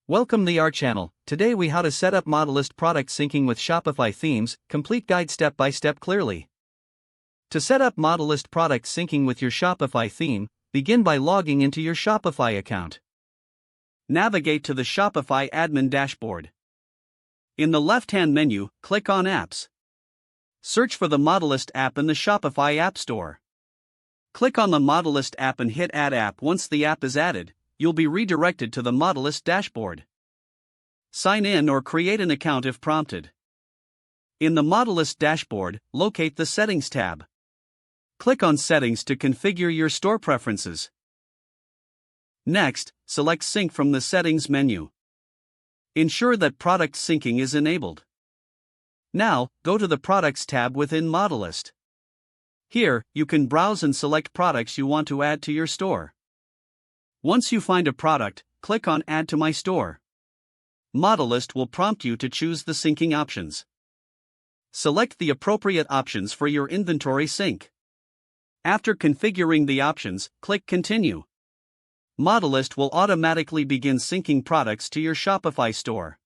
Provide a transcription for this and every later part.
Welcome to our channel. Today we how to set up Modalyst product syncing with Shopify themes, complete guide step by step clearly. To set up Modalyst product syncing with your Shopify theme, begin by logging into your Shopify account. Navigate to the Shopify admin dashboard. In the left-hand menu, click on Apps. Search for the Modalyst app in the Shopify App Store. Click on the Modalyst app and hit Add App. Once the app is added, you'll be redirected to the Modalyst dashboard. Sign in or create an account if prompted. In the Modalyst dashboard, locate the Settings tab. Click on Settings to configure your store preferences. Next, select Sync from the Settings menu. Ensure that product syncing is enabled. Now, go to the Products tab within Modalyst. Here, you can browse and select products you want to add to your store. Once you find a product, click on Add to My Store. Modalyst will prompt you to choose the syncing options. Select the appropriate options for your inventory sync. After configuring the options, click Continue. Modalyst will automatically begin syncing products to your Shopify store.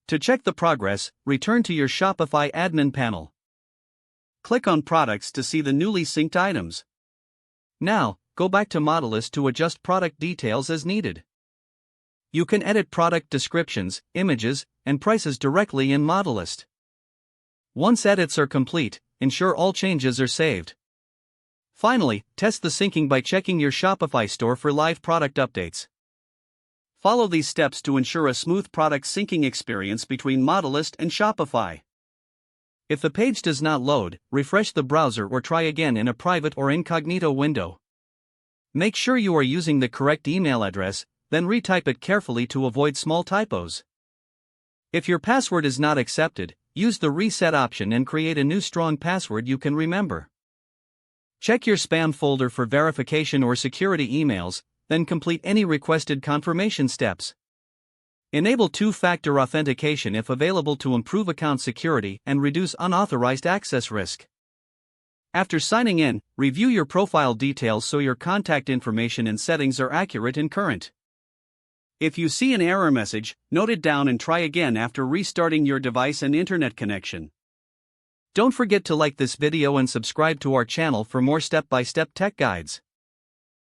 To check the progress, return to your Shopify admin panel. Click on Products to see the newly synced items. Now, go back to Modalyst to adjust product details as needed. You can edit product descriptions, images, and prices directly in Modalyst. Once edits are complete, ensure all changes are saved. Finally, test the syncing by checking your Shopify store for live product updates. Follow these steps to ensure a smooth product syncing experience between Modalyst and Shopify. If the page does not load, refresh the browser or try again in a private or incognito window. Make sure you are using the correct email address, then retype it carefully to avoid small typos. If your password is not accepted, use the reset option and create a new strong password you can remember. Check your spam folder for verification or security emails, then complete any requested confirmation steps. Enable two-factor authentication if available to improve account security and reduce unauthorized access risk. After signing in, review your profile details so your contact information and settings are accurate and current. If you see an error message, note it down and try again after restarting your device and internet connection. Don't forget to like this video and subscribe to our channel for more step-by-step tech guides.